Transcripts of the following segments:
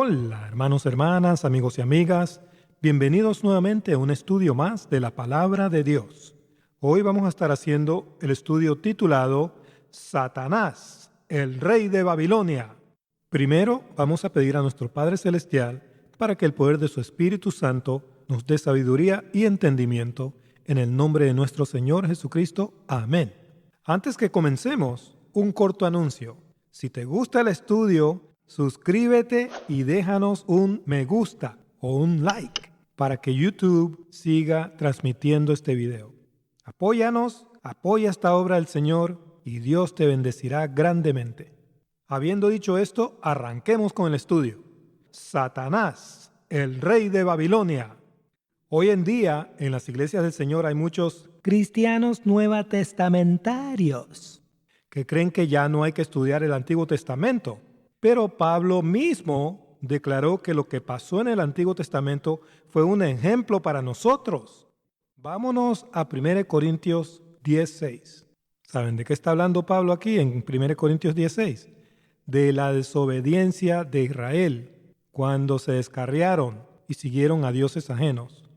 Hola, hermanos, hermanas, amigos y amigas. Bienvenidos nuevamente a un estudio más de la Palabra de Dios. Hoy vamos a estar haciendo el estudio titulado Satanás, el rey de Babilonia. Primero, vamos a pedir a nuestro Padre Celestial para que el poder de su Espíritu Santo nos dé sabiduría y entendimiento. En el nombre de nuestro Señor Jesucristo. Amén. Antes que comencemos, un corto anuncio. Si te gusta el estudio, suscríbete y déjanos un me gusta o un like para que YouTube siga transmitiendo este video. Apóyanos, apoya esta obra del Señor y Dios te bendecirá grandemente. Habiendo dicho esto, arranquemos con el estudio. Satanás, el rey de Babilonia. Hoy en día, en las iglesias del Señor hay muchos cristianos nuevatestamentarios que creen que ya no hay que estudiar el Antiguo Testamento. Pero Pablo mismo declaró que lo que pasó en el Antiguo Testamento fue un ejemplo para nosotros. Vámonos a 1 Corintios 10:6. ¿Saben de qué está hablando Pablo aquí en 1 Corintios 10:6? De la desobediencia de Israel cuando se descarriaron y siguieron a dioses ajenos.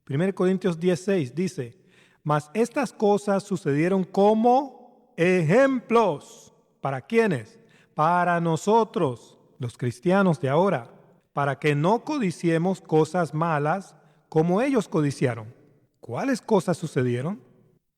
1 Corintios 10:6 dice: mas estas cosas sucedieron como ejemplos. ¿Para quiénes? Para nosotros, los cristianos de ahora, para que no codiciemos cosas malas como ellos codiciaron. ¿Cuáles cosas sucedieron?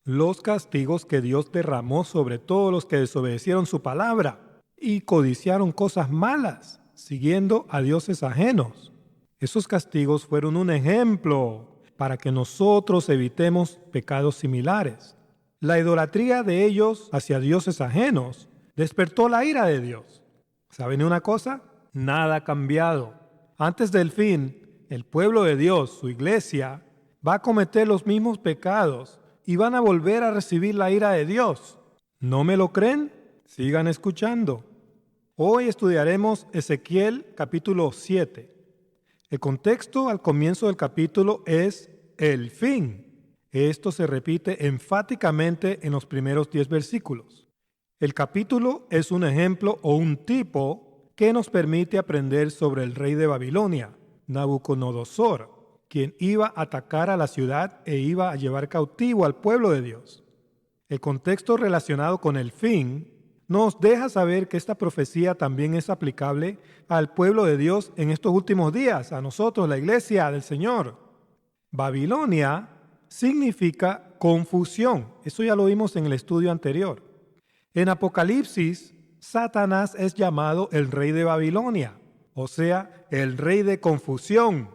Los castigos que Dios derramó sobre todos los que desobedecieron su palabra y codiciaron cosas malas, siguiendo a dioses ajenos. Esos castigos fueron un ejemplo para que nosotros evitemos pecados similares. La idolatría de ellos hacia dioses ajenos despertó la ira de Dios. ¿Saben una cosa? Nada ha cambiado. Antes del fin, el pueblo de Dios, su iglesia, va a cometer los mismos pecados y van a volver a recibir la ira de Dios. ¿No me lo creen? Sigan escuchando. Hoy estudiaremos Ezequiel capítulo 7. El contexto al comienzo del capítulo es el fin. Esto se repite enfáticamente en los primeros 10 versículos. El capítulo es un ejemplo o un tipo que nos permite aprender sobre el rey de Babilonia, Nabucodonosor, quien iba a atacar a la ciudad e iba a llevar cautivo al pueblo de Dios. El contexto relacionado con el fin nos deja saber que esta profecía también es aplicable al pueblo de Dios en estos últimos días, a nosotros, la iglesia del Señor. Babilonia significa confusión. Eso ya lo vimos en el estudio anterior. En Apocalipsis, Satanás es llamado el rey de Babilonia, o sea, el rey de confusión.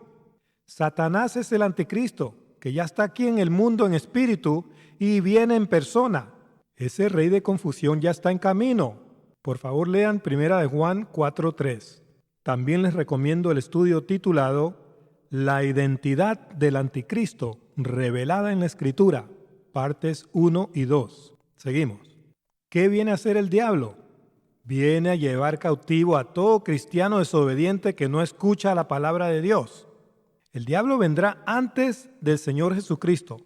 Satanás es el anticristo, que ya está aquí en el mundo en espíritu y viene en persona. Ese rey de confusión ya está en camino. Por favor, lean 1 Juan 4:3. También les recomiendo el estudio titulado La identidad del anticristo revelada en la Escritura, partes 1 y 2. Seguimos. ¿Qué viene a hacer el diablo? Viene a llevar cautivo a todo cristiano desobediente que no escucha la palabra de Dios. El diablo vendrá antes del Señor Jesucristo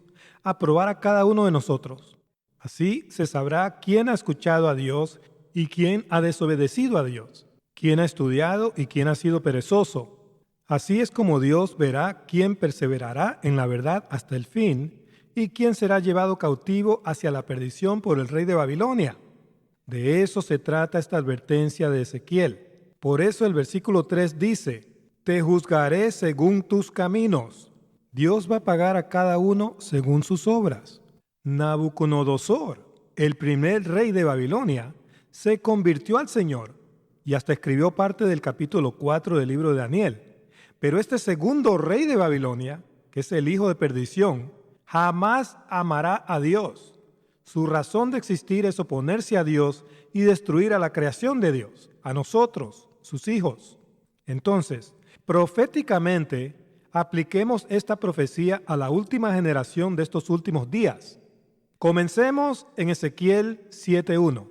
a probar a cada uno de nosotros. Así se sabrá quién ha escuchado a Dios y quién ha desobedecido a Dios, quién ha estudiado y quién ha sido perezoso. Así es como Dios verá quién perseverará en la verdad hasta el fin y quién será llevado cautivo hacia la perdición por el rey de Babilonia. De eso se trata esta advertencia de Ezequiel. Por eso el versículo 3 dice: te juzgaré según tus caminos. Dios va a pagar a cada uno según sus obras. Nabucodonosor, el primer rey de Babilonia, se convirtió al Señor y hasta escribió parte del capítulo 4 del libro de Daniel. Pero este segundo rey de Babilonia, que es el hijo de perdición, jamás amará a Dios. Su razón de existir es oponerse a Dios y destruir a la creación de Dios, a nosotros, sus hijos. Entonces, proféticamente, apliquemos esta profecía a la última generación de estos últimos días. Comencemos en Ezequiel 7:1.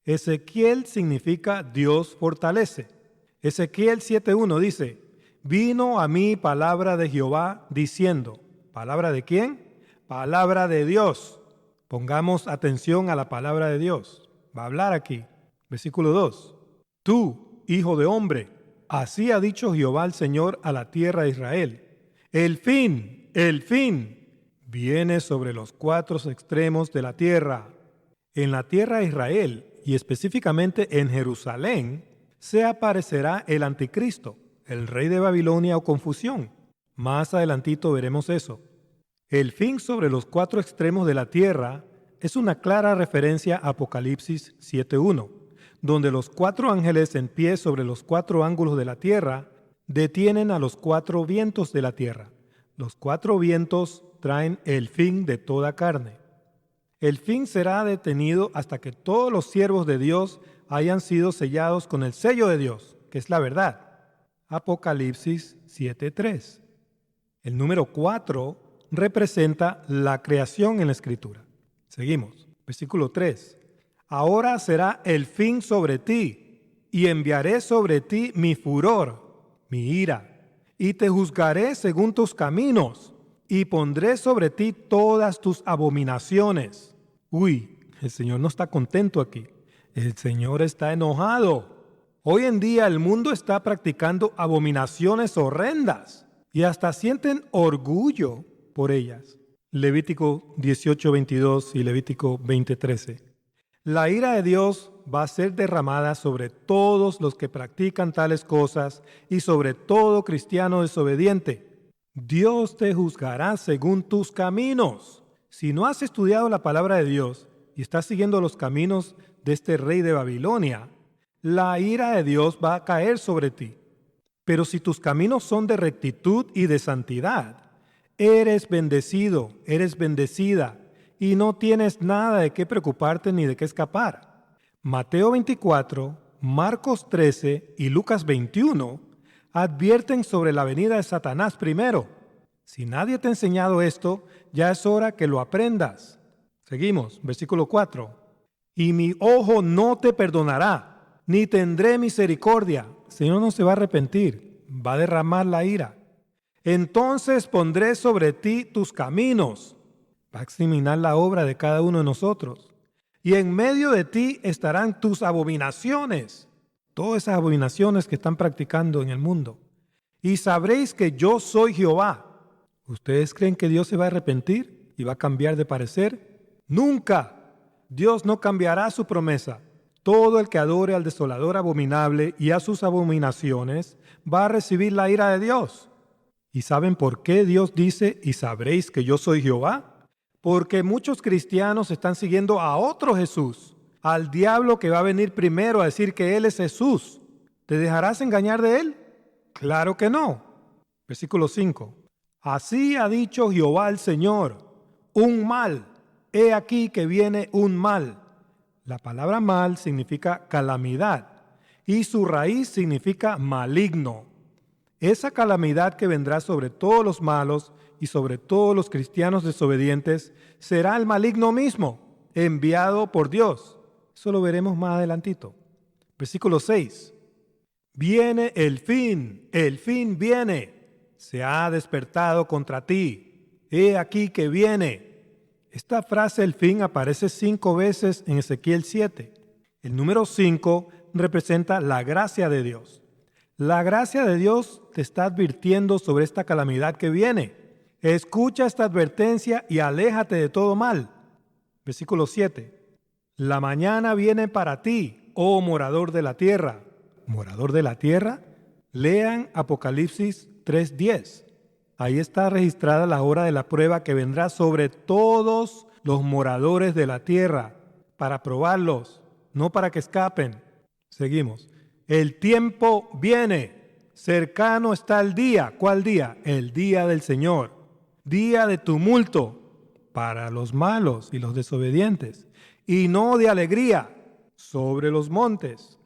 Ezequiel significa Dios fortalece. Ezequiel 7:1 dice: vino a mí palabra de Jehová diciendo. ¿Palabra de quién? Palabra de Dios. Pongamos atención a la palabra de Dios. Va a hablar aquí. Versículo 2. Tú, hijo de hombre, Así ha dicho Jehová el Señor a la tierra de Israel. El fin, viene sobre los cuatro extremos de la tierra. En la tierra de Israel, y específicamente en Jerusalén, se aparecerá el anticristo, el rey de Babilonia o confusión. Más adelantito veremos eso. El fin sobre los cuatro extremos de la tierra es una clara referencia a Apocalipsis 7:1, donde los cuatro ángeles en pie sobre los cuatro ángulos de la tierra detienen a los cuatro vientos de la tierra. Los cuatro vientos traen el fin de toda carne. El fin será detenido hasta que todos los siervos de Dios hayan sido sellados con el sello de Dios, que es la verdad. Apocalipsis 7:3. El número 4 representa la creación en la Escritura. Seguimos. Versículo 3. Ahora será el fin sobre ti, y enviaré sobre ti mi furor, mi ira, y te juzgaré según tus caminos, y pondré sobre ti todas tus abominaciones. Uy, el Señor no está contento aquí. El Señor está enojado. Hoy en día el mundo está practicando abominaciones horrendas y hasta sienten orgullo por ellas. Levítico 18:22 y Levítico 20:13. La ira de Dios va a ser derramada sobre todos los que practican tales cosas y sobre todo cristiano desobediente. Dios te juzgará según tus caminos. Si no has estudiado la palabra de Dios y estás siguiendo los caminos de este rey de Babilonia, la ira de Dios va a caer sobre ti. Pero si tus caminos son de rectitud y de santidad, eres bendecido, eres bendecida, y no tienes nada de qué preocuparte ni de qué escapar. Mateo 24, Marcos 13 y Lucas 21 advierten sobre la venida de Satanás primero. Si nadie te ha enseñado esto, ya es hora que lo aprendas. Seguimos, versículo 4. Y mi ojo no te perdonará, ni tendré misericordia. El Señor no se va a arrepentir, va a derramar la ira. Entonces pondré sobre ti tus caminos. Va a examinar la obra de cada uno de nosotros. Y en medio de ti estarán tus abominaciones. Todas esas abominaciones que están practicando en el mundo. Y sabréis que yo soy Jehová. ¿Ustedes creen que Dios se va a arrepentir y va a cambiar de parecer? ¡Nunca! Dios no cambiará su promesa. Todo el que adore al desolador abominable y a sus abominaciones va a recibir la ira de Dios. ¿Y saben por qué Dios dice, y sabréis que yo soy Jehová? Porque muchos cristianos están siguiendo a otro Jesús, al diablo que va a venir primero a decir que Él es Jesús. ¿Te dejarás engañar de Él? Claro que no. Versículo 5. Así ha dicho Jehová el Señor, un mal, he aquí que viene un mal. La palabra mal significa calamidad y su raíz significa maligno. Esa calamidad que vendrá sobre todos los malos y sobre todos los cristianos desobedientes será el maligno mismo, enviado por Dios. Eso lo veremos más adelantito. Versículo 6. Viene el fin viene. Se ha despertado contra ti. He aquí que viene. Esta frase, el fin, aparece 5 veces en Ezequiel 7. El número 5 representa la gracia de Dios. La gracia de Dios te está advirtiendo sobre esta calamidad que viene. Escucha esta advertencia y aléjate de todo mal. Versículo 7. La mañana viene para ti, oh morador de la tierra. ¿Morador de la tierra? Lean Apocalipsis 3:10. Ahí está registrada la hora de la prueba que vendrá sobre todos los moradores de la tierra, para probarlos, no para que escapen. Seguimos. El tiempo viene, cercano está el día. ¿Cuál día? El día del Señor. Día de tumulto para los malos y los desobedientes, y no de alegría sobre los montes.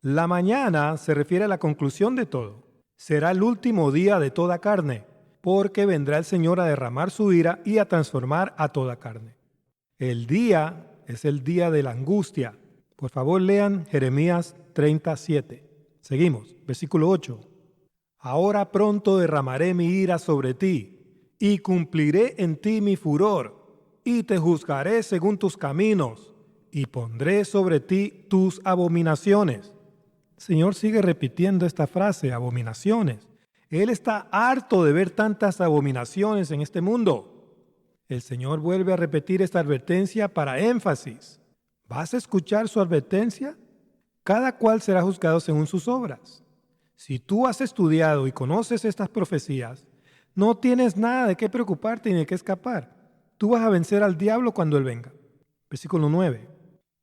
La mañana se refiere a la conclusión de todo. Será el último día de toda carne, porque vendrá el Señor a derramar su ira y a transformar a toda carne. El día es el día de la angustia. Por favor, lean Jeremías 37. Seguimos, versículo 8. Ahora pronto derramaré mi ira sobre ti, y cumpliré en ti mi furor, y te juzgaré según tus caminos, y pondré sobre ti tus abominaciones. El Señor sigue repitiendo esta frase, abominaciones. Él está harto de ver tantas abominaciones en este mundo. El Señor vuelve a repetir esta advertencia para énfasis. ¿Vas a escuchar su advertencia? Cada cual será juzgado según sus obras. Si tú has estudiado y conoces estas profecías, no tienes nada de qué preocuparte ni de qué escapar. Tú vas a vencer al diablo cuando él venga. Versículo 9.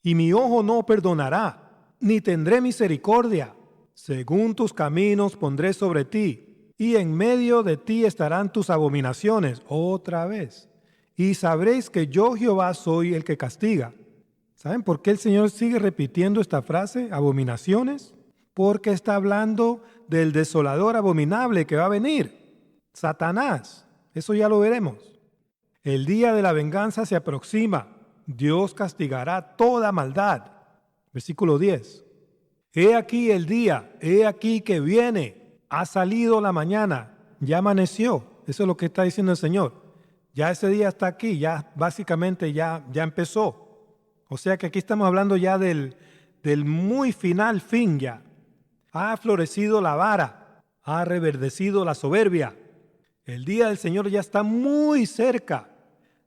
Y mi ojo no perdonará, ni tendré misericordia. Según tus caminos pondré sobre ti, y en medio de ti estarán tus abominaciones. Otra vez. Y sabréis que yo Jehová soy el que castiga. ¿Saben por qué el Señor sigue repitiendo esta frase, abominaciones? Porque está hablando del desolador abominable que va a venir, Satanás. Eso ya lo veremos. El día de la venganza se aproxima. Dios castigará toda maldad. Versículo 10. He aquí el día, he aquí que viene. Ha salido la mañana, ya amaneció. Eso es lo que está diciendo el Señor. Ya ese día está aquí, ya básicamente ya empezó. O sea que aquí estamos hablando ya del muy final fin ya. Ha florecido la vara, ha reverdecido la soberbia. El día del Señor ya está muy cerca.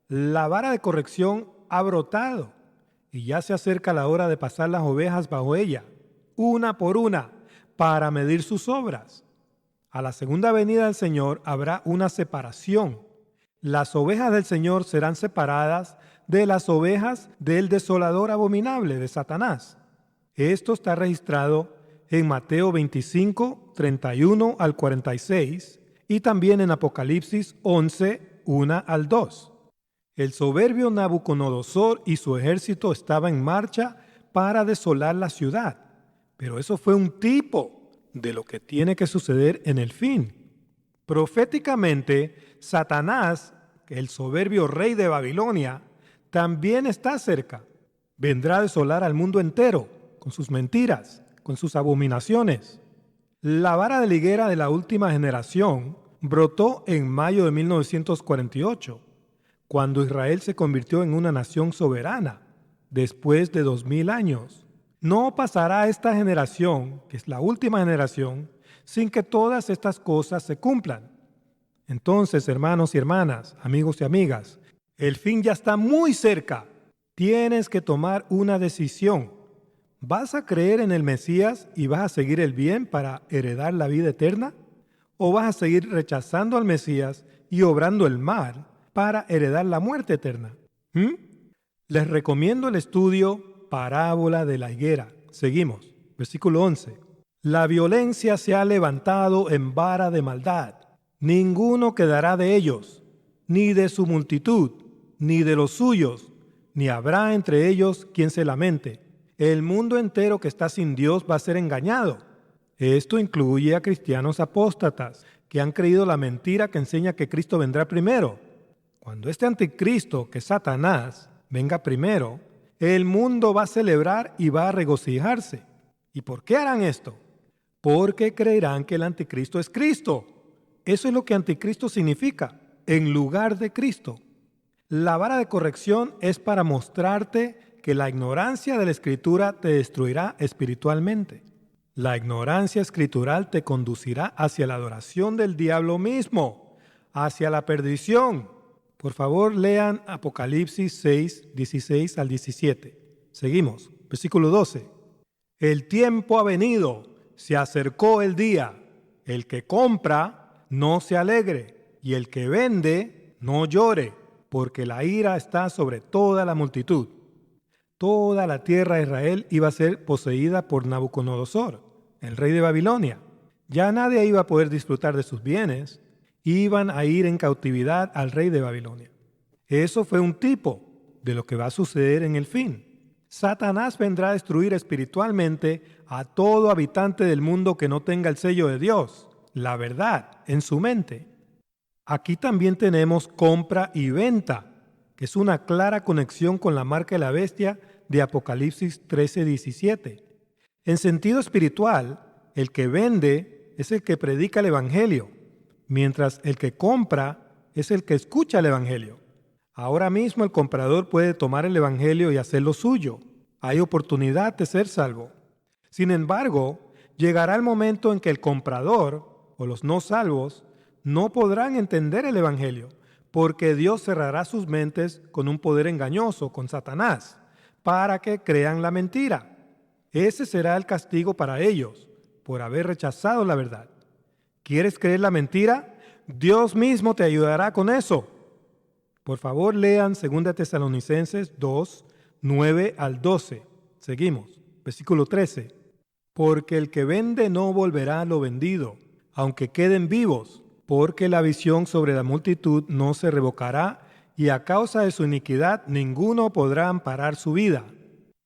La vara de corrección ha brotado y ya se acerca la hora de pasar las ovejas bajo ella, una por una, para medir sus obras. A la segunda venida del Señor habrá una separación. Las ovejas del Señor serán separadas de las ovejas del desolador abominable de Satanás. Esto está registrado en Mateo 25, 31 al 46 y también en Apocalipsis 11, 1 al 2. El soberbio Nabucodonosor y su ejército estaba en marcha para desolar la ciudad, pero eso fue un tipo de lo que tiene que suceder en el fin. Proféticamente, Satanás, el soberbio rey de Babilonia, también está cerca. Vendrá a desolar al mundo entero con sus mentiras, con sus abominaciones. La vara de la higuera de la última generación brotó en mayo de 1948, cuando Israel se convirtió en una nación soberana, después de 2000 años. No pasará esta generación, que es la última generación, sin que todas estas cosas se cumplan. Entonces, hermanos y hermanas, amigos y amigas, el fin ya está muy cerca. Tienes que tomar una decisión. ¿Vas a creer en el Mesías y vas a seguir el bien para heredar la vida eterna? ¿O vas a seguir rechazando al Mesías y obrando el mal para heredar la muerte eterna? Les recomiendo el estudio Parábola de la higuera. Seguimos. Versículo 11. La violencia se ha levantado en vara de maldad. Ninguno quedará de ellos, ni de su multitud, ni de los suyos, ni habrá entre ellos quien se lamente. El mundo entero que está sin Dios va a ser engañado. Esto incluye a cristianos apóstatas que han creído la mentira que enseña que Cristo vendrá primero. Cuando este anticristo, que es Satanás, venga primero, el mundo va a celebrar y va a regocijarse. ¿Y por qué harán esto? Porque creerán que el anticristo es Cristo. Eso es lo que anticristo significa, en lugar de Cristo. La vara de corrección es para mostrarte que la ignorancia de la Escritura te destruirá espiritualmente. La ignorancia escritural te conducirá hacia la adoración del diablo mismo, hacia la perdición. Por favor, lean Apocalipsis 6, 16 al 17. Seguimos, versículo 12. El tiempo ha venido, se acercó el día. El que compra, no se alegre, y el que vende, no llore, porque la ira está sobre toda la multitud. Toda la tierra de Israel iba a ser poseída por Nabucodonosor, el rey de Babilonia. Ya nadie iba a poder disfrutar de sus bienes. Iban a ir en cautividad al rey de Babilonia. Eso fue un tipo de lo que va a suceder en el fin. Satanás vendrá a destruir espiritualmente a todo habitante del mundo que no tenga el sello de Dios, la verdad, en su mente. Aquí también tenemos compra y venta, que es una clara conexión con la marca de la bestia de Apocalipsis 13:17. En sentido espiritual, el que vende es el que predica el evangelio, mientras el que compra es el que escucha el evangelio. Ahora mismo el comprador puede tomar el evangelio y hacerlo suyo. Hay oportunidad de ser salvo. Sin embargo, llegará el momento en que el comprador o los no salvos no podrán entender el Evangelio, porque Dios cerrará sus mentes con un poder engañoso, con Satanás, para que crean la mentira. Ese será el castigo para ellos, por haber rechazado la verdad. ¿Quieres creer la mentira? Dios mismo te ayudará con eso. Por favor, lean 2 Tesalonicenses 2, 9 al 12. Seguimos. Versículo 13. Porque el que vende no volverá a lo vendido, aunque queden vivos, porque la visión sobre la multitud no se revocará, y a causa de su iniquidad ninguno podrá amparar su vida.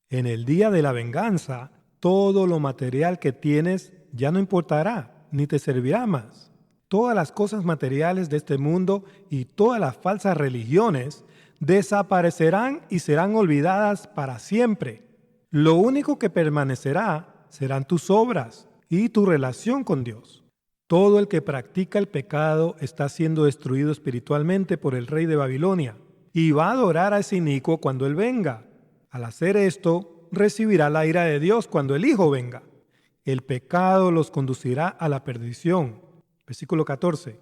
En el día de la venganza, todo lo material que tienes ya no importará, ni te servirá más. Todas las cosas materiales de este mundo y todas las falsas religiones desaparecerán y serán olvidadas para siempre. Lo único que permanecerá serán tus obras y tu relación con Dios. Todo el que practica el pecado está siendo destruido espiritualmente por el rey de Babilonia y va a adorar a ese inicuo cuando él venga. Al hacer esto, recibirá la ira de Dios cuando el Hijo venga. El pecado los conducirá a la perdición. Versículo 14.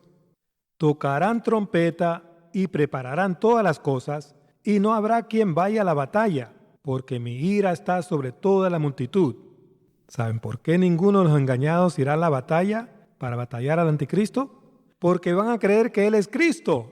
Tocarán trompeta y prepararán todas las cosas, y no habrá quien vaya a la batalla, porque mi ira está sobre toda la multitud. ¿Saben por qué ninguno de los engañados irá a la batalla para batallar al anticristo? Porque van a creer que Él es Cristo.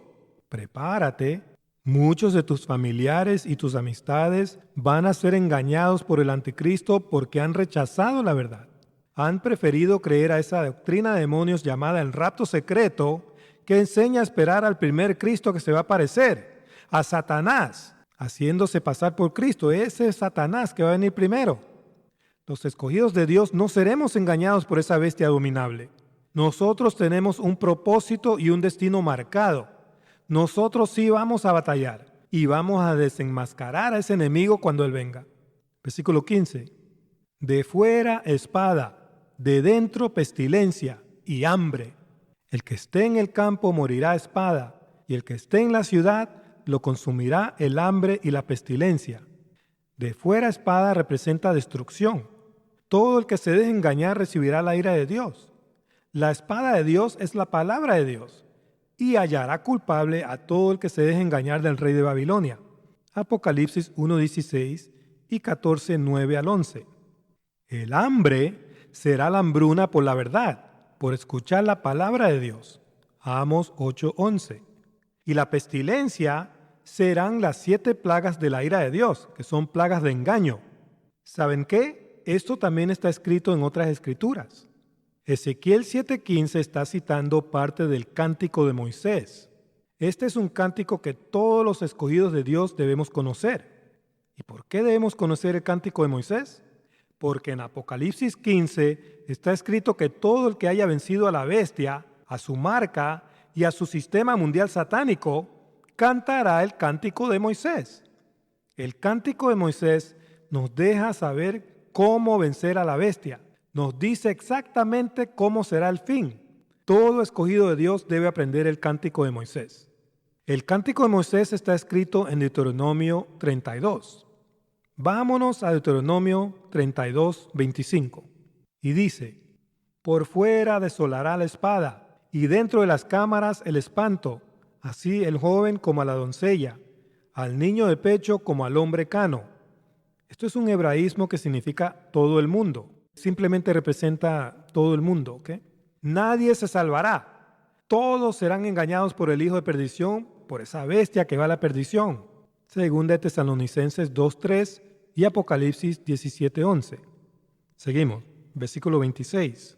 Prepárate. Muchos de tus familiares y tus amistades van a ser engañados por el anticristo porque han rechazado la verdad. Han preferido creer a esa doctrina de demonios llamada el rapto secreto, que enseña a esperar al primer Cristo que se va a aparecer, a Satanás, haciéndose pasar por Cristo. Ese es Satanás que va a venir primero. Los escogidos de Dios no seremos engañados por esa bestia abominable. Nosotros tenemos un propósito y un destino marcado. Nosotros sí vamos a batallar y vamos a desenmascarar a ese enemigo cuando él venga. Versículo 15. De fuera espada, de dentro pestilencia y hambre. El que esté en el campo morirá a espada, y el que esté en la ciudad lo consumirá el hambre y la pestilencia. De fuera espada representa destrucción. Todo el que se deje engañar recibirá la ira de Dios. La espada de Dios es la palabra de Dios, y hallará culpable a todo el que se deje engañar del rey de Babilonia. Apocalipsis 1:16 y 14:9 al 11. El hambre será la hambruna por la verdad, por escuchar la palabra de Dios. Amos 8:11. Y la pestilencia serán las 7 plagas de la ira de Dios, que son plagas de engaño. ¿Saben qué? Esto también está escrito en otras escrituras. Ezequiel 7:15 está citando parte del cántico de Moisés. Este es un cántico que todos los escogidos de Dios debemos conocer. ¿Y por qué debemos conocer el cántico de Moisés? Porque en Apocalipsis 15 está escrito que todo el que haya vencido a la bestia, a su marca y a su sistema mundial satánico, cantará el cántico de Moisés. El cántico de Moisés nos deja saber cómo vencer a la bestia. Nos dice exactamente cómo será el fin. Todo escogido de Dios debe aprender el cántico de Moisés. El cántico de Moisés está escrito en Deuteronomio 32. Vámonos a Deuteronomio 32:25. Y dice: por fuera desolará la espada, y dentro de las cámaras el espanto, así el joven como a la doncella, al niño de pecho como al hombre cano. Esto es un hebraísmo que significa todo el mundo. Simplemente representa todo el mundo, ¿ok? Nadie se salvará. Todos serán engañados por el hijo de perdición, por esa bestia que va a la perdición. 2 Tesalonicenses 2:3 y Apocalipsis 17:11. Seguimos, versículo 26.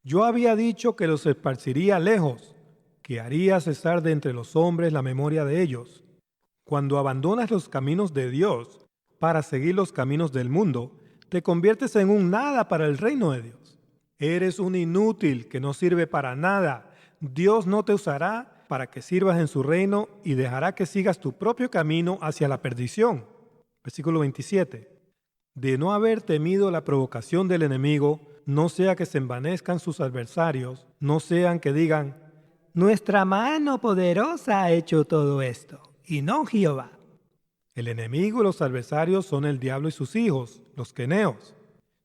Yo había dicho que los esparciría lejos, que haría cesar de entre los hombres la memoria de ellos. Cuando abandonas los caminos de Dios para seguir los caminos del mundo, te conviertes en un nada para el reino de Dios. Eres un inútil que no sirve para nada. Dios no te usará para que sirvas en su reino y dejará que sigas tu propio camino hacia la perdición. Versículo 27. De no haber temido la provocación del enemigo, no sea que se envanezcan sus adversarios, no sean que digan: nuestra mano poderosa ha hecho todo esto, y no Jehová. El enemigo y los adversarios son el diablo y sus hijos, los queneos.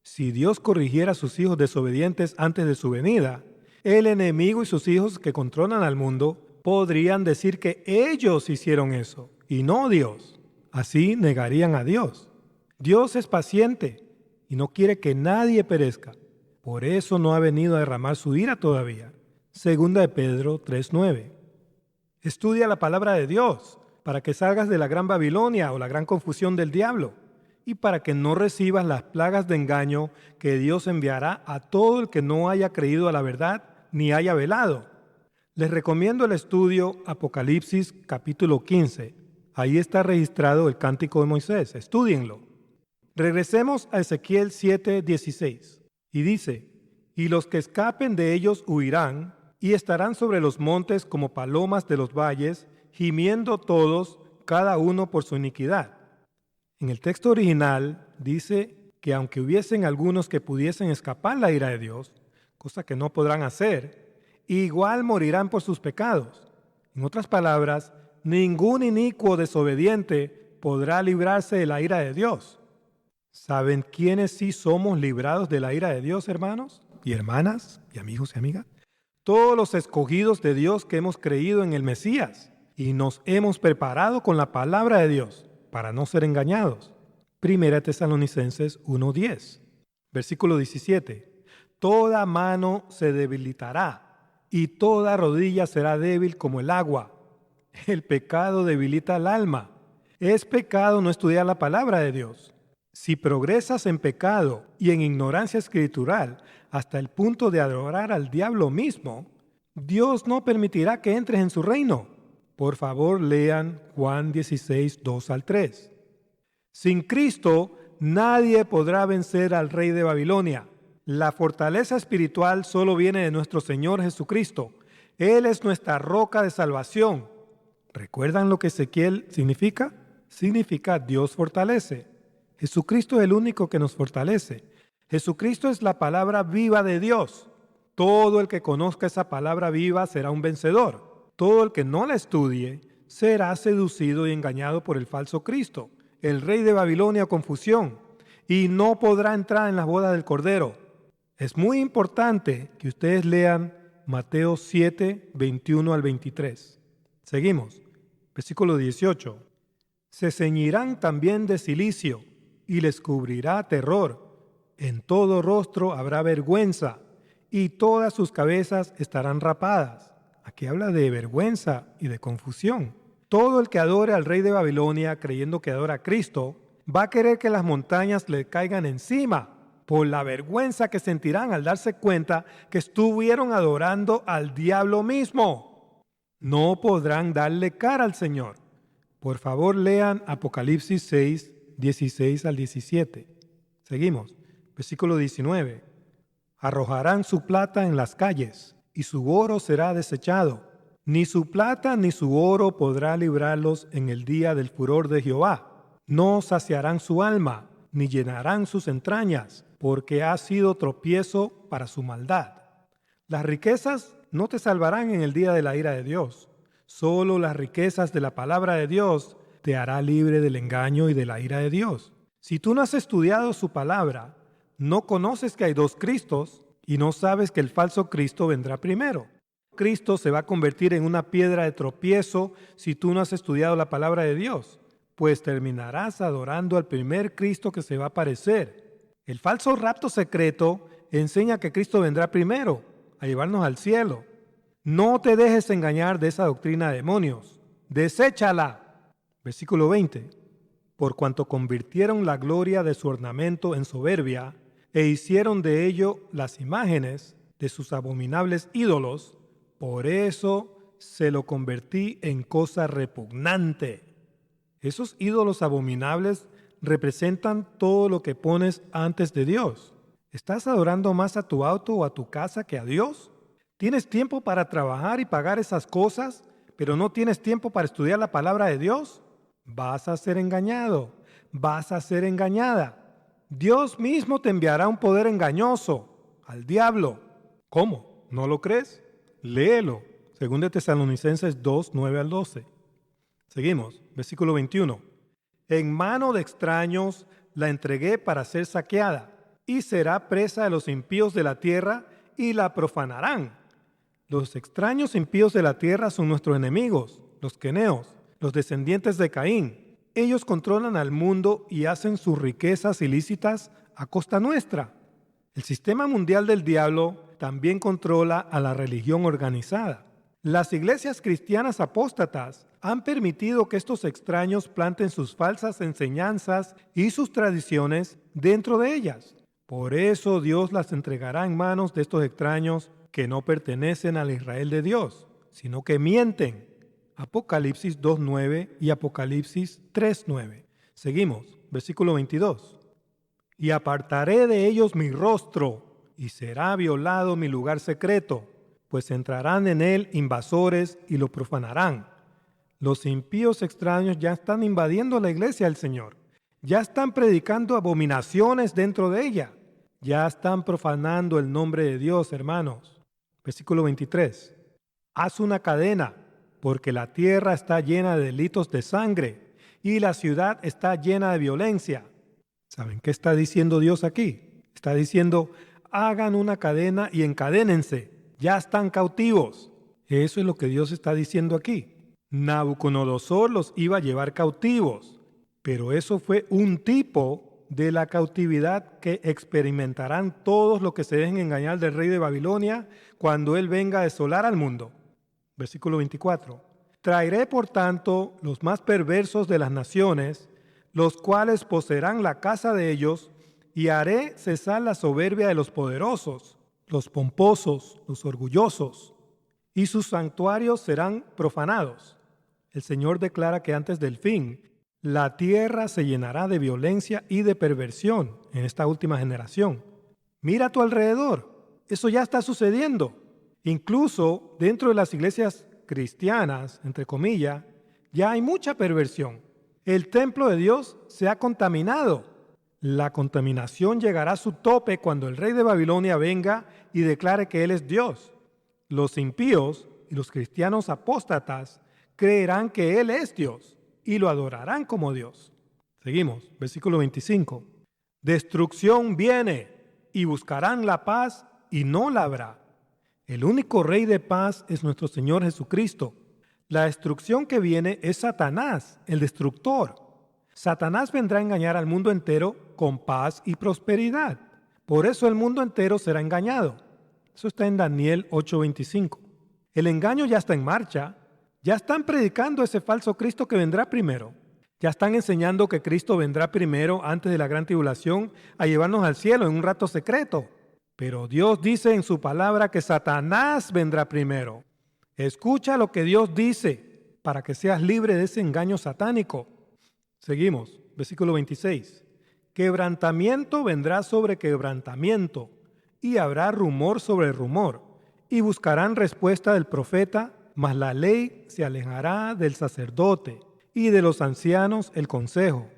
Si Dios corrigiera a sus hijos desobedientes antes de su venida, el enemigo y sus hijos que controlan al mundo podrían decir que ellos hicieron eso y no Dios. Así negarían a Dios. Dios es paciente y no quiere que nadie perezca. Por eso no ha venido a derramar su ira todavía. Segunda de Pedro 3:9. Estudia la palabra de Dios para que salgas de la gran Babilonia o la gran confusión del diablo y para que no recibas las plagas de engaño que Dios enviará a todo el que no haya creído a la verdad ni haya velado. Les recomiendo el estudio Apocalipsis capítulo 15. Ahí está registrado el cántico de Moisés. Estúdienlo. Regresemos a Ezequiel 7:16. Y dice: y los que escapen de ellos huirán y estarán sobre los montes como palomas de los valles, gimiendo todos, cada uno por su iniquidad. En el texto original dice que aunque hubiesen algunos que pudiesen escapar la ira de Dios, cosa que no podrán hacer, igual morirán por sus pecados. En otras palabras, ningún inicuo desobediente podrá librarse de la ira de Dios. ¿Saben quiénes sí somos librados de la ira de Dios, hermanos y hermanas y amigos y amigas? Todos los escogidos de Dios que hemos creído en el Mesías y nos hemos preparado con la palabra de Dios para no ser engañados. Primera Tesalonicenses 1:10, versículo 17. Toda mano se debilitará y toda rodilla será débil como el agua. El pecado debilita el alma. Es pecado no estudiar la palabra de Dios. Si progresas en pecado y en ignorancia escritural hasta el punto de adorar al diablo mismo, Dios no permitirá que entres en su reino. Por favor, lean Juan 16, 2 al 3. Sin Cristo, nadie podrá vencer al rey de Babilonia. La fortaleza espiritual solo viene de nuestro Señor Jesucristo. Él es nuestra roca de salvación. ¿Recuerdan lo que Ezequiel significa? Significa Dios fortalece. Jesucristo es el único que nos fortalece. Jesucristo es la palabra viva de Dios. Todo el que conozca esa palabra viva será un vencedor. Todo el que no la estudie será seducido y engañado por el falso Cristo, el rey de Babilonia o confusión, y no podrá entrar en las bodas del Cordero. Es muy importante que ustedes lean Mateo 7, 21 al 23. Seguimos. Versículo 18. Se ceñirán también de cilicio y les cubrirá terror. En todo rostro habrá vergüenza y todas sus cabezas estarán rapadas. Aquí habla de vergüenza y de confusión. Todo el que adore al rey de Babilonia creyendo que adora a Cristo va a querer que las montañas le caigan encima por la vergüenza que sentirán al darse cuenta que estuvieron adorando al diablo mismo. No podrán darle cara al Señor. Por favor, lean Apocalipsis 6, 16 al 17. Seguimos. Versículo 19. Arrojarán su plata en las calles y su oro será desechado. Ni su plata ni su oro podrá librarlos en el día del furor de Jehová. No saciarán su alma, ni llenarán sus entrañas, porque ha sido tropiezo para su maldad. Las riquezas no te salvarán en el día de la ira de Dios. Solo las riquezas de la palabra de Dios te hará libre del engaño y de la ira de Dios. Si tú no has estudiado su palabra, no conoces que hay dos Cristos y no sabes que el falso Cristo vendrá primero. Cristo se va a convertir en una piedra de tropiezo si tú no has estudiado la palabra de Dios, pues terminarás adorando al primer Cristo que se va a aparecer. El falso rapto secreto enseña que Cristo vendrá primero a llevarnos al cielo. No te dejes engañar de esa doctrina de demonios. Deséchala. Versículo 20. Por cuanto convirtieron la gloria de su ornamento en soberbia e hicieron de ello las imágenes de sus abominables ídolos, por eso se lo convertí en cosa repugnante. Esos ídolos abominables representan todo lo que pones antes de Dios. ¿Estás adorando más a tu auto o a tu casa que a Dios? ¿Tienes tiempo para trabajar y pagar esas cosas, pero no tienes tiempo para estudiar la palabra de Dios? Vas a ser engañado, vas a ser engañada. Dios mismo te enviará un poder engañoso al diablo. ¿Cómo? ¿No lo crees? Léelo. 2 Tesalonicenses 2, 9 al 12. Seguimos. Versículo 21. En mano de extraños la entregué para ser saqueada, y será presa de los impíos de la tierra y la profanarán. Los extraños impíos de la tierra son nuestros enemigos, los queneos, los descendientes de Caín. Ellos controlan al mundo y hacen sus riquezas ilícitas a costa nuestra. El sistema mundial del diablo también controla a la religión organizada. Las iglesias cristianas apóstatas han permitido que estos extraños planten sus falsas enseñanzas y sus tradiciones dentro de ellas. Por eso Dios las entregará en manos de estos extraños que no pertenecen al Israel de Dios, sino que mienten. Apocalipsis 2:9 y Apocalipsis 3:9. Seguimos, versículo 22. Y apartaré de ellos mi rostro, y será violado mi lugar secreto, pues entrarán en él invasores y lo profanarán. Los impíos extraños ya están invadiendo la iglesia del Señor. Ya están predicando abominaciones dentro de ella. Ya están profanando el nombre de Dios, hermanos. Versículo 23. Haz una cadena, porque la tierra está llena de delitos de sangre, y la ciudad está llena de violencia. ¿Saben qué está diciendo Dios aquí? Está diciendo, hagan una cadena y encadénense. Ya están cautivos. Eso es lo que Dios está diciendo aquí. Nabucodonosor los iba a llevar cautivos, pero eso fue un tipo de la cautividad que experimentarán todos los que se dejen engañar del rey de Babilonia cuando él venga a desolar al mundo. Versículo 24. Traeré por tanto los más perversos de las naciones, los cuales poseerán la casa de ellos, y haré cesar la soberbia de los poderosos, los pomposos, los orgullosos, y sus santuarios serán profanados. El Señor declara que antes del fin, la tierra se llenará de violencia y de perversión en esta última generación. Mira a tu alrededor, eso ya está sucediendo. Incluso dentro de las iglesias cristianas, entre comillas, ya hay mucha perversión. El templo de Dios se ha contaminado. La contaminación llegará a su tope cuando el rey de Babilonia venga y declare que él es Dios. Los impíos y los cristianos apóstatas creerán que él es Dios y lo adorarán como Dios. Seguimos, versículo 25. Destrucción viene y buscarán la paz y no la habrá. El único rey de paz es nuestro Señor Jesucristo. La destrucción que viene es Satanás, el destructor. Satanás vendrá a engañar al mundo entero con paz y prosperidad. Por eso el mundo entero será engañado. Eso está en Daniel 8:25. El engaño ya está en marcha. Ya están predicando ese falso Cristo que vendrá primero. Ya están enseñando que Cristo vendrá primero antes de la gran tribulación a llevarnos al cielo en un rato secreto. Pero Dios dice en su palabra que Satanás vendrá primero. Escucha lo que Dios dice para que seas libre de ese engaño satánico. Seguimos, versículo 26. Quebrantamiento vendrá sobre quebrantamiento, y habrá rumor sobre rumor, y buscarán respuesta del profeta, mas la ley se alejará del sacerdote, y de los ancianos el consejo.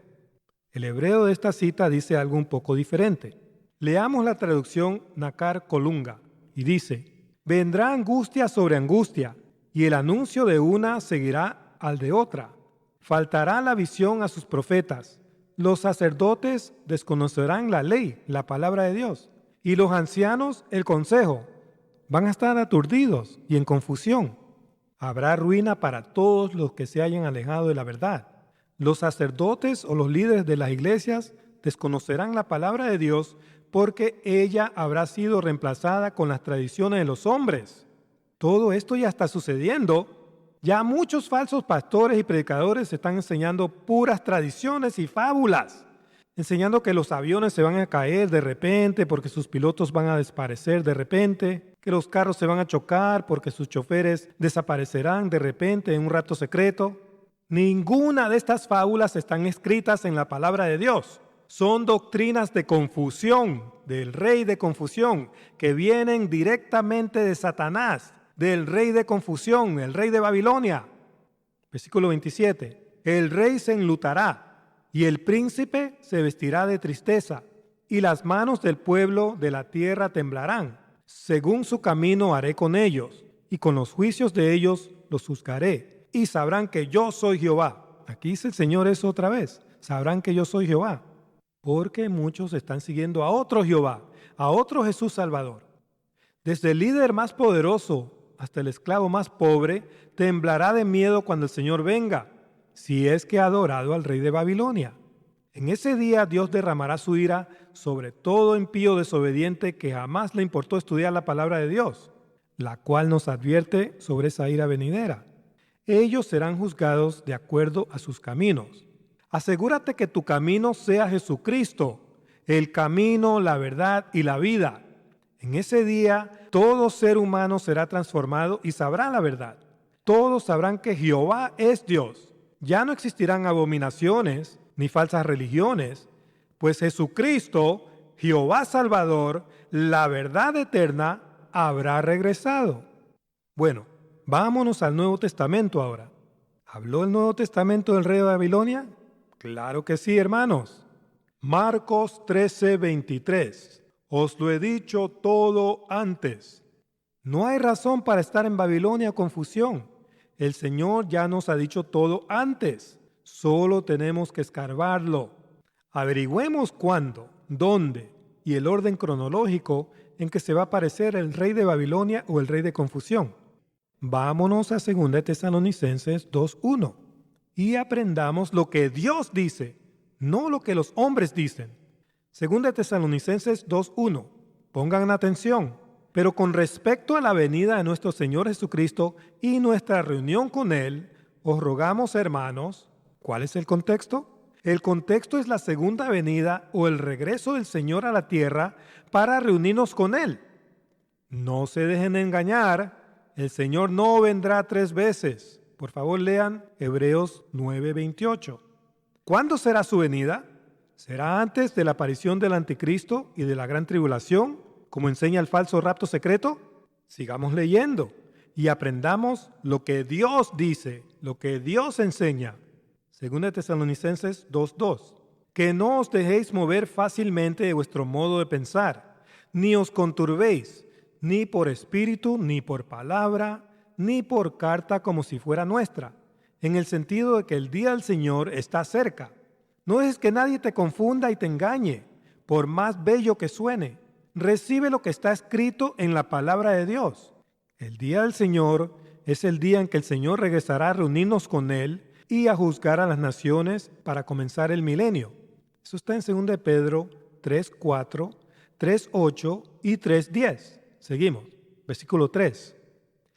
El hebreo de esta cita dice algo un poco diferente. Leamos la traducción Nakar Colunga, y dice, vendrá angustia sobre angustia, y el anuncio de una seguirá al de otra. Faltará la visión a sus profetas. Los sacerdotes desconocerán la ley, la palabra de Dios, y los ancianos el consejo. Van a estar aturdidos y en confusión. Habrá ruina para todos los que se hayan alejado de la verdad. Los sacerdotes o los líderes de las iglesias desconocerán la palabra de Dios porque ella habrá sido reemplazada con las tradiciones de los hombres. Todo esto ya está sucediendo. Ya muchos falsos pastores y predicadores están enseñando puras tradiciones y fábulas, enseñando que los aviones se van a caer de repente porque sus pilotos van a desaparecer de repente, que los carros se van a chocar porque sus choferes desaparecerán de repente en un rato secreto. Ninguna de estas fábulas están escritas en la palabra de Dios. Son doctrinas de confusión, del rey de confusión, que vienen directamente de Satanás, del rey de confusión, el rey de Babilonia. Versículo 27. El rey se enlutará y el príncipe se vestirá de tristeza y las manos del pueblo de la tierra temblarán. Según su camino haré con ellos y con los juicios de ellos los juzgaré y sabrán que yo soy Jehová. Aquí dice el Señor eso otra vez. Sabrán que yo soy Jehová. porque muchos están siguiendo a otro Jehová, a otro Jesús Salvador. Desde el líder más poderoso hasta el esclavo más pobre temblará de miedo cuando el Señor venga, si es que ha adorado al rey de Babilonia. En ese día Dios derramará su ira sobre todo impío desobediente que jamás le importó estudiar la palabra de Dios, la cual nos advierte sobre esa ira venidera. Ellos serán juzgados de acuerdo a sus caminos. Asegúrate que tu camino sea Jesucristo, el camino, la verdad y la vida. En ese día todo ser humano será transformado y sabrá la verdad. Todos sabrán que Jehová es Dios. Ya no existirán abominaciones ni falsas religiones, pues Jesucristo, Jehová Salvador, la verdad eterna, habrá regresado. Bueno, vámonos al Nuevo Testamento ahora. ¿Habló el Nuevo Testamento del rey de Babilonia? Claro que sí, hermanos. Marcos 13:23. Os lo he dicho todo antes. No hay razón para estar en Babilonia o confusión. El Señor ya nos ha dicho todo antes. Solo tenemos que escarbarlo. Averigüemos cuándo, dónde y el orden cronológico en que se va a aparecer el rey de Babilonia o el rey de confusión. Vámonos a 2 Tesalonicenses 2:1 y aprendamos lo que Dios dice, no lo que los hombres dicen. 2 Tesalonicenses 2:1. Pongan atención. Pero con respecto a la venida de nuestro Señor Jesucristo y nuestra reunión con Él, os rogamos, hermanos, ¿cuál es el contexto? El contexto es la segunda venida o el regreso del Señor a la tierra para reunirnos con Él. No se dejen engañar, el Señor no vendrá 3 veces. Por favor, lean Hebreos 9:28. ¿Cuándo será su venida? ¿Será antes de la aparición del anticristo y de la gran tribulación, como enseña el falso rapto secreto? Sigamos leyendo y aprendamos lo que Dios dice, lo que Dios enseña. 2 Tesalonicenses 2:2. Que no os dejéis mover fácilmente de vuestro modo de pensar, ni os conturbéis, ni por espíritu, ni por palabra, ni por carta como si fuera nuestra, en el sentido de que el día del Señor está cerca. No dejes que nadie te confunda y te engañe, por más bello que suene. Recibe lo que está escrito en la palabra de Dios. El día del Señor es el día en que el Señor regresará a reunirnos con Él y a juzgar a las naciones para comenzar el milenio. Eso está en 2 Pedro 3:4, 3:8 y 3:10. Seguimos. Versículo 3.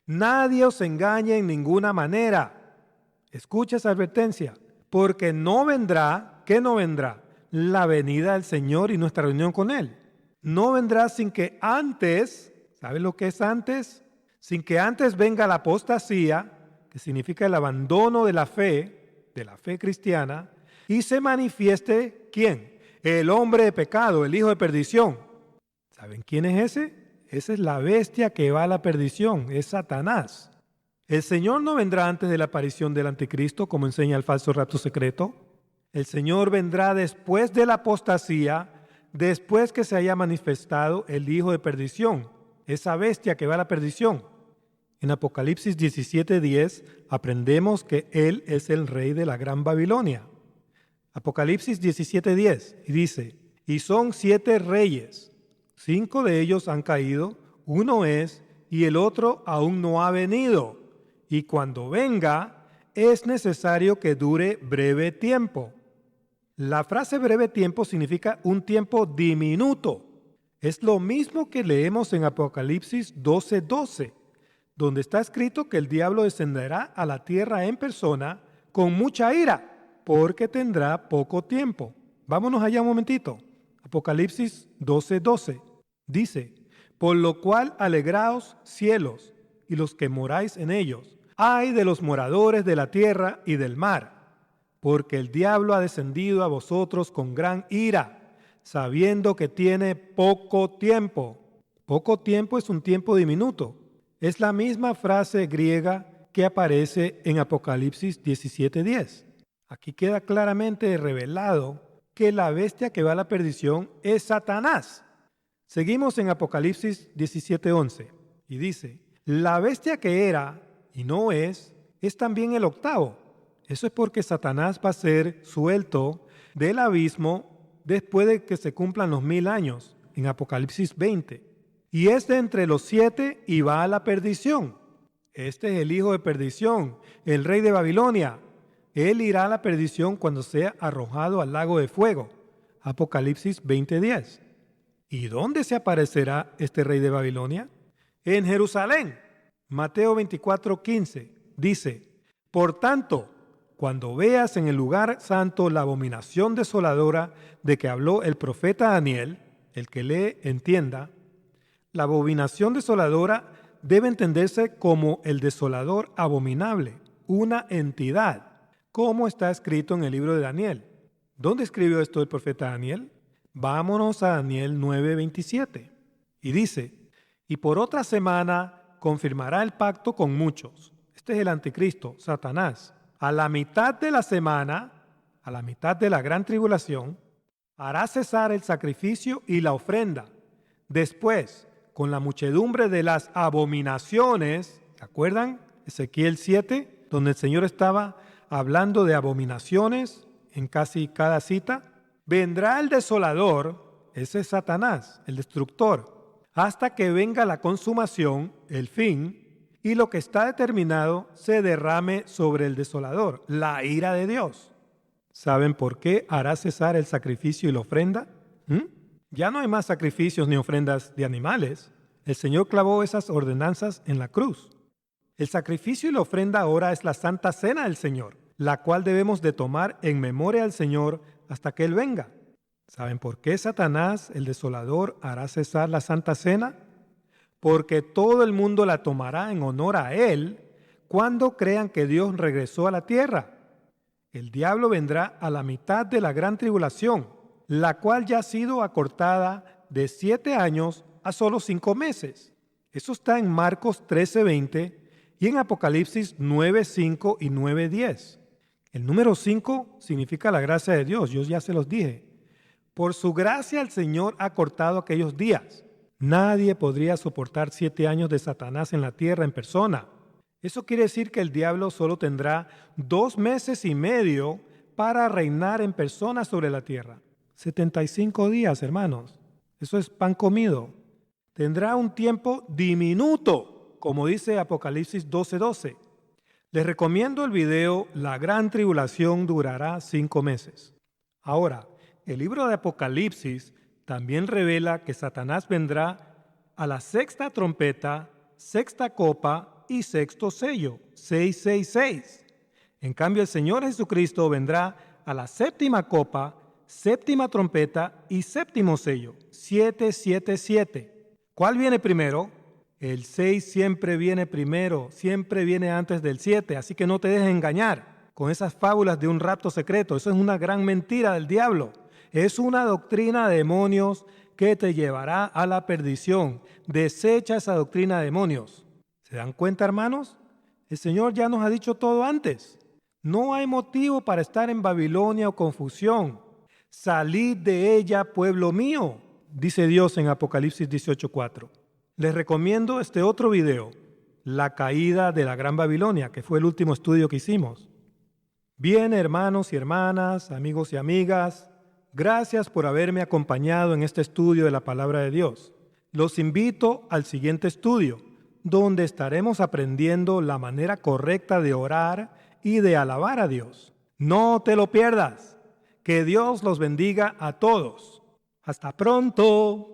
Nadie os engañe en ninguna manera. Escucha esa advertencia. Porque no vendrá, ¿qué no vendrá? La venida del Señor y nuestra reunión con Él. No vendrá sin que antes, ¿sabe lo que es antes? Sin que antes venga la apostasía, que significa el abandono de la fe cristiana, y se manifieste, ¿quién? El hombre de pecado, el hijo de perdición. ¿Saben quién es ese? Esa es la bestia que va a la perdición, es Satanás. El Señor no vendrá antes de la aparición del anticristo, como enseña el falso rapto secreto. El Señor vendrá después de la apostasía, después que se haya manifestado el hijo de perdición, esa bestia que va a la perdición. En Apocalipsis 17:10 aprendemos que Él es el rey de la gran Babilonia. Apocalipsis 17:10 y dice, y son 7 reyes, 5 de ellos han caído, uno es, y el otro aún no ha venido. Y cuando venga, es necesario que dure breve tiempo. La frase breve tiempo significa un tiempo diminuto. Es lo mismo que leemos en Apocalipsis 12:12, donde está escrito que el diablo descenderá a la tierra en persona con mucha ira, porque tendrá poco tiempo. Vámonos allá un momentito. Apocalipsis 12:12 dice, por lo cual alegraos cielos y los que moráis en ellos. Ay de los moradores de la tierra y del mar, porque el diablo ha descendido a vosotros con gran ira, sabiendo que tiene poco tiempo. Poco tiempo es un tiempo diminuto. Es la misma frase griega que aparece en Apocalipsis 17:10. Aquí queda claramente revelado que la bestia que va a la perdición es Satanás. Seguimos en Apocalipsis 17:11 y dice, la bestia que era y no es también el octavo. Eso es porque Satanás va a ser suelto del abismo después de que se cumplan los 1000 años, en Apocalipsis 20. Y es de entre los 7 y va a la perdición. Este es el hijo de perdición, el rey de Babilonia. Él irá a la perdición cuando sea arrojado al lago de fuego. Apocalipsis 20:10. ¿Y dónde se aparecerá este rey de Babilonia? En Jerusalén. Mateo 24:15 dice: Por tanto, cuando veas en el lugar santo la abominación desoladora de que habló el profeta Daniel, el que lee entienda, la abominación desoladora debe entenderse como el desolador abominable, una entidad, como está escrito en el libro de Daniel. ¿Dónde escribió esto el profeta Daniel? Vámonos a Daniel 9:27. Y dice: Y por otra semana confirmará el pacto con muchos. Este es el anticristo, Satanás. A la mitad de la semana, a la mitad de la gran tribulación, hará cesar el sacrificio y la ofrenda. Después, con la muchedumbre de las abominaciones, ¿se acuerdan? Ezequiel 7, donde el Señor estaba hablando de abominaciones en casi cada cita. Vendrá el desolador, ese es Satanás, el destructor, hasta que venga la consumación, el fin, y lo que está determinado se derrame sobre el desolador, la ira de Dios. ¿Saben por qué hará cesar el sacrificio y la ofrenda? Ya no hay más sacrificios ni ofrendas de animales. El Señor clavó esas ordenanzas en la cruz. El sacrificio y la ofrenda ahora es la Santa Cena del Señor, la cual debemos de tomar en memoria al Señor hasta que Él venga. ¿Saben por qué Satanás, el desolador, hará cesar la Santa Cena? Porque todo el mundo la tomará en honor a Él cuando crean que Dios regresó a la tierra. El diablo vendrá a la mitad de la gran tribulación, la cual ya ha sido acortada de 7 años a solo 5 meses. Eso está en Marcos 13:20 y en Apocalipsis 9:5 y 9:10. El número 5 significa la gracia de Dios, yo ya se los dije. Por su gracia el Señor ha cortado aquellos días. Nadie podría soportar 7 años de Satanás en la tierra en persona. Eso quiere decir que el diablo solo tendrá 2 meses y medio para reinar en persona sobre la tierra. 75 días, hermanos. Eso es pan comido. Tendrá un tiempo diminuto, como dice Apocalipsis 12:12. Les recomiendo el video La Gran Tribulación durará 5 meses. Ahora, el libro de Apocalipsis también revela que Satanás vendrá a la 6ª trompeta, 6ª copa y 6º sello, 666. En cambio, el Señor Jesucristo vendrá a la 7ª copa, 7ª trompeta y 7º sello, 777. ¿Cuál viene primero? El 6 siempre viene primero, siempre viene antes del 7, así que no te dejes engañar con esas fábulas de un rapto secreto. Eso es una gran mentira del diablo. Es una doctrina de demonios que te llevará a la perdición. Desecha esa doctrina de demonios. ¿Se dan cuenta, hermanos? El Señor ya nos ha dicho todo antes. No hay motivo para estar en Babilonia o confusión. Salid de ella, pueblo mío, dice Dios en Apocalipsis 18:4. Les recomiendo este otro video, La caída de la Gran Babilonia, que fue el último estudio que hicimos. Bien, hermanos y hermanas, amigos y amigas, gracias por haberme acompañado en este estudio de la Palabra de Dios. Los invito al siguiente estudio, donde estaremos aprendiendo la manera correcta de orar y de alabar a Dios. No te lo pierdas. Que Dios los bendiga a todos. Hasta pronto.